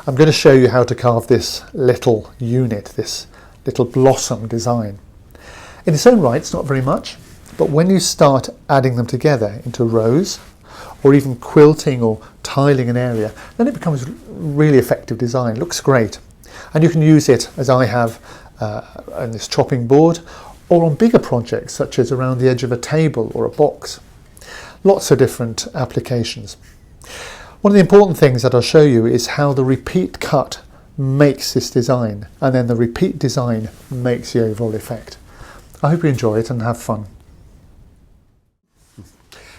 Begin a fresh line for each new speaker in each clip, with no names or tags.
I'm going to show you how to carve this little unit, this little blossom design. In its own right, it's not very much, but when you start adding them together into rows, or even quilting or tiling an area, then it becomes a really effective design. It looks great. And you can use it, as I have, on this chopping board, or on bigger projects, such as around the edge of a table or a box. Lots of different applications. One of the important things that I'll show you is how the repeat cut makes this design, and then the repeat design makes the overall effect. I hope you enjoy it and have fun.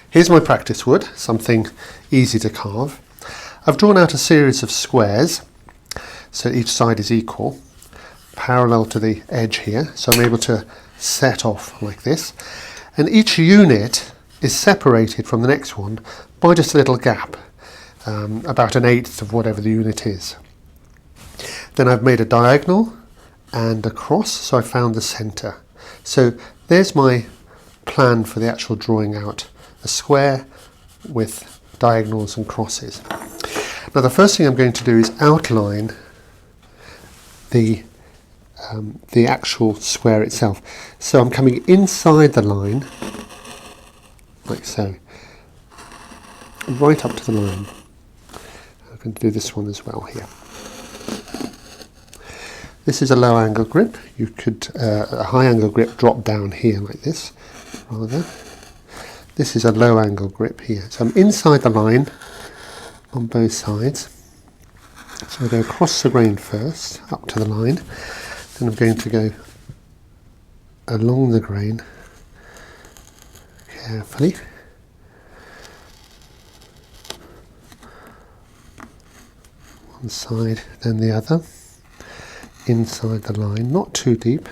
Here's my practice wood, something easy to carve. I've drawn out a series of squares, so each side is equal, parallel to the edge here, so I'm able to set off like this. And each unit is separated from the next one by just a little gap, about 1/8 of whatever the unit is. Then I've made a diagonal and a cross, so I found the centre. So there's my plan for the actual drawing out a square with diagonals and crosses. Now the first thing I'm going to do is outline the actual square itself. So I'm coming inside the line, like so, right up to the line. I'm going to do this one as well here. This is a low angle grip. You could, a high angle grip, drop down here like this, rather. This is a low angle grip here. So I'm inside the line on both sides. So I go across the grain first, up to the line. Then I'm going to go along the grain carefully. One side, then the other. Inside the line, not too deep.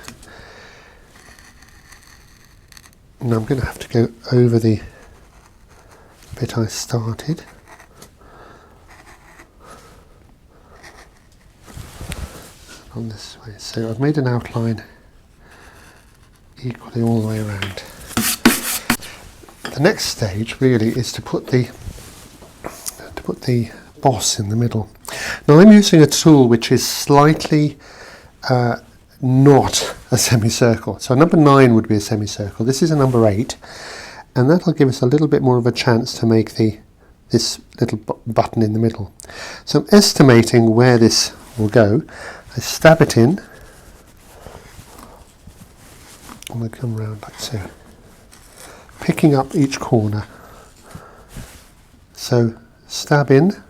And I'm going to have to go over the bit I started. On this way. So I've made an outline equally all the way around. The next stage really is to put the boss in the middle. Now I'm using a tool which is slightly not a semicircle. So number 9 would be a semicircle. This is a number 8, and that'll give us a little bit more of a chance to make this little button in the middle. So I'm estimating where this will go. I stab it in, and we come round like so, picking up each corner. So stab in,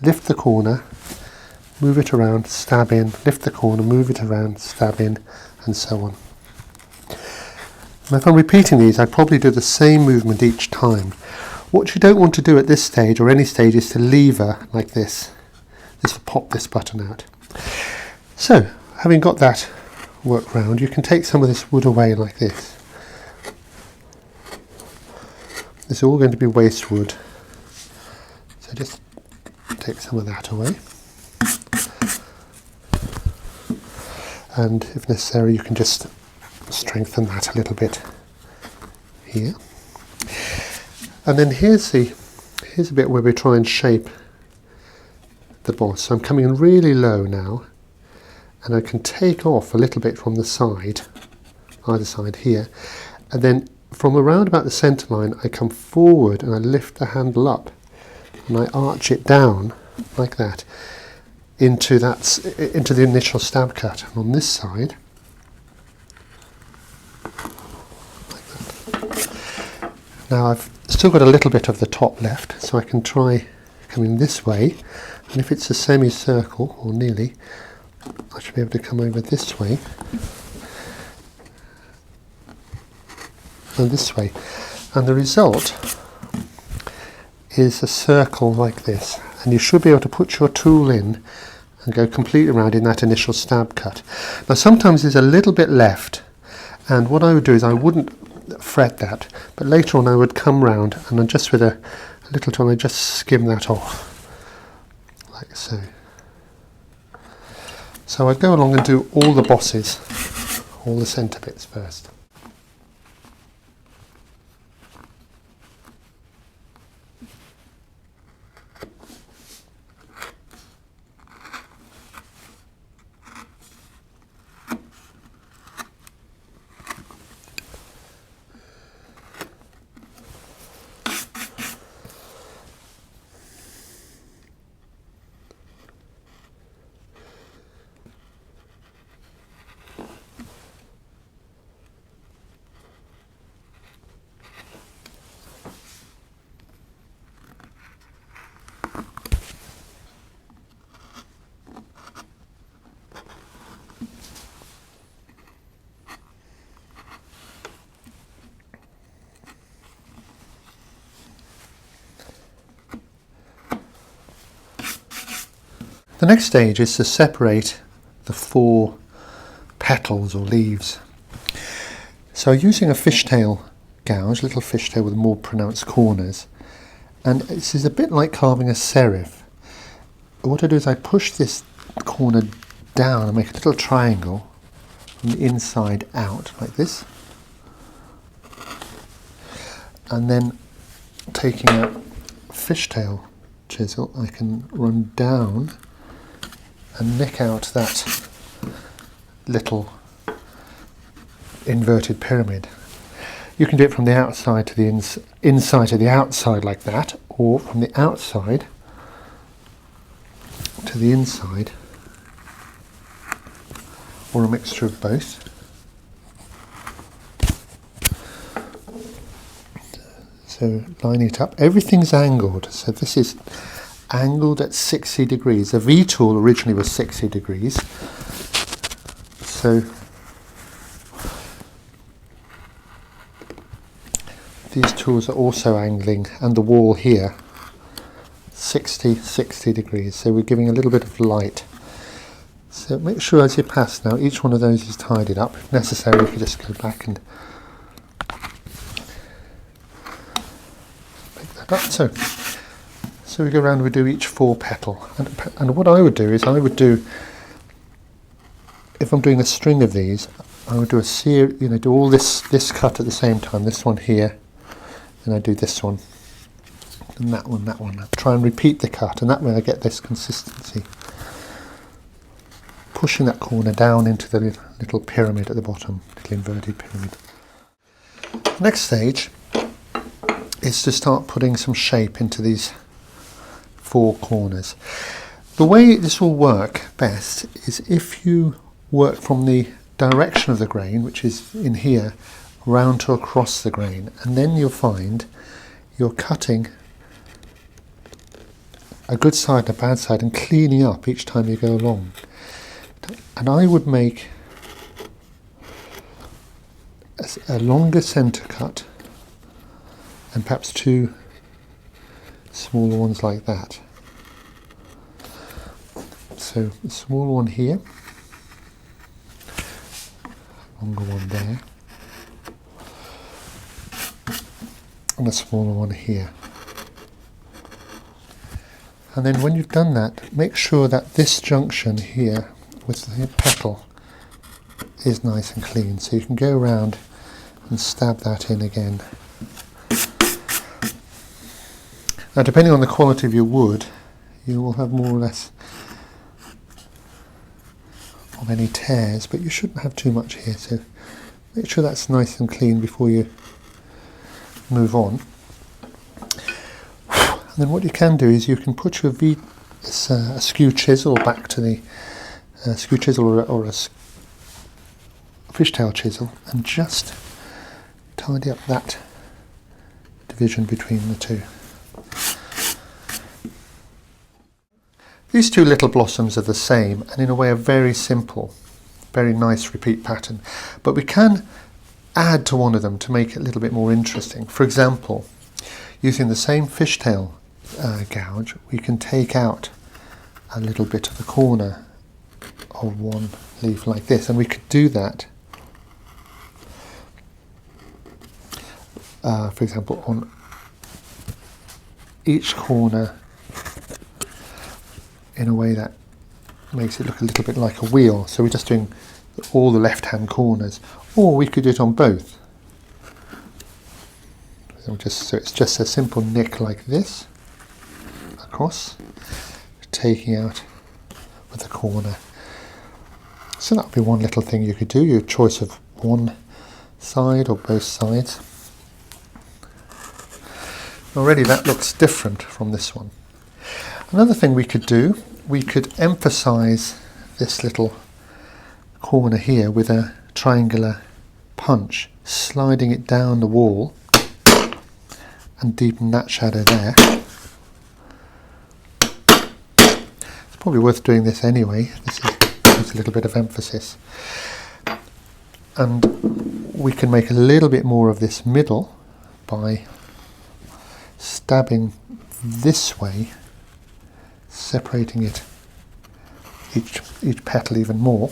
lift the corner, move it around, stab in, lift the corner, move it around, stab in, and so on. And if I'm repeating these, I'd probably do the same movement each time. What you don't want to do at this stage, or any stage, is to lever like this. This will pop this button out. So, having got that worked round, you can take some of this wood away like this. This is all going to be waste wood. So just take some of that away. And if necessary, you can just strengthen that a little bit here. And then here's a bit where we try and shape the boss. So I'm coming in really low now, and I can take off a little bit from the side, either side here, and then from around about the centre line I come forward and I lift the handle up and I arch it down like that into the initial stab cut. And on this side, like that. Now I've still got a little bit of the top left, so I can try coming this way, and if it's a semicircle, or nearly, I should be able to come over this way and this way, and the result is a circle like this, and you should be able to put your tool in and go completely around in that initial stab cut. Now sometimes there's a little bit left, and what I would do is I wouldn't fret that, but later on I would come round and then just with a little tool I just skim that off like so. So I'd go along and do all the bosses, all the centre bits first.
The next stage is to separate the 4 petals or leaves. So using a fishtail gouge, little fishtail with more pronounced corners, and this is a bit like carving a serif. What I do is I push this corner down and make a little triangle from the inside out like this, and then taking a fishtail chisel I can run down and nick out that little inverted pyramid. You can do it from the outside to the inside to the outside like that, or from the outside to the inside, or a mixture of both. So lining it up, everything's angled, so this is angled at 60 degrees. The V tool originally was 60 degrees, so these tools are also angling, and the wall here 60 degrees, so we're giving a little bit of light. So make sure as you pass now each one of those is tidied up. If necessary you can just go back and pick that up. So we go around, we do each 4 petal, and what I would do is if I'm doing a string of these, I would do a series, do all this cut at the same time, this one here, and I do this one, and that one. I try and repeat the cut, and that way I get this consistency. Pushing that corner down into the little pyramid at the bottom, little inverted pyramid. The next stage is to start putting some shape into these 4 corners. The way this will work best is if you work from the direction of the grain, which is in here, round to across the grain, and then you'll find you're cutting a good side and a bad side and cleaning up each time you go along. And I would make a longer centre cut and perhaps 2 smaller ones like that. So a smaller one here, longer one there, and a smaller one here. And then when you've done that, make sure that this junction here with the petal is nice and clean, so you can go around and stab that in again. Now depending on the quality of your wood, you will have more or less of any tears, but you shouldn't have too much here, so make sure that's nice and clean before you move on. And then what you can do is you can put your a skew chisel back to the skew chisel or a fishtail chisel, and just tidy up that division between the 2. These 2 little blossoms are the same, and in a way are very simple, very nice repeat pattern, but we can add to one of them to make it a little bit more interesting. For example, using the same fishtail gouge, we can take out a little bit of the corner of one leaf like this, and we could do that for example on each corner in a way that makes it look a little bit like a wheel. So we're just doing all the left hand corners, or we could do it on both. So it's just a simple nick like this across, taking out with the corner. So that would be one little thing you could do, your choice of one side or both sides. Already that looks different from this one. Another thing we could do, we could emphasize this little corner here with a triangular punch, sliding it down the wall and deepen that shadow there. It's probably worth doing this anyway. This is a little bit of emphasis. And we can make a little bit more of this middle by stabbing this way, separating it each petal even more.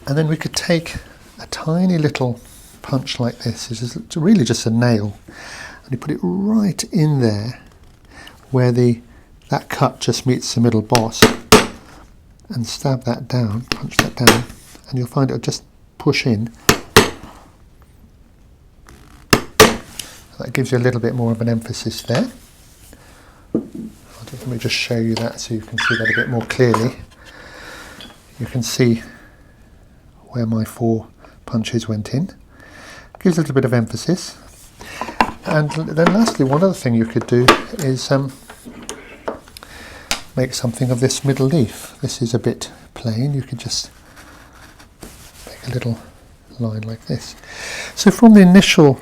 And then we could take a tiny little punch like this, it's really just a nail, and you put it right in there where that cut just meets the middle boss, and stab that down, punch that down, and you'll find it'll just push in. That gives you a little bit more of an emphasis there. Let me just show you that so you can see that a bit more clearly. You can see where my 4 punches went in. Gives a little bit of emphasis. And then lastly, one other thing you could do is make something of this middle leaf. This is a bit plain. You could just make a little line like this. So from the initial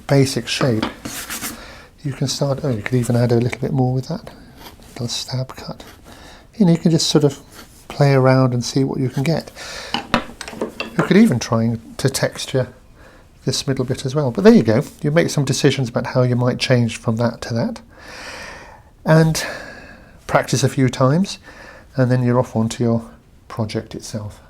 basic shape, you can start, you could even add a little bit more with that little stab cut. You can just sort of play around and see what you can get. You could even try to texture this middle bit as well. But there you go. You make some decisions about how you might change from that to that. And practice a few times, and then you're off onto your project itself.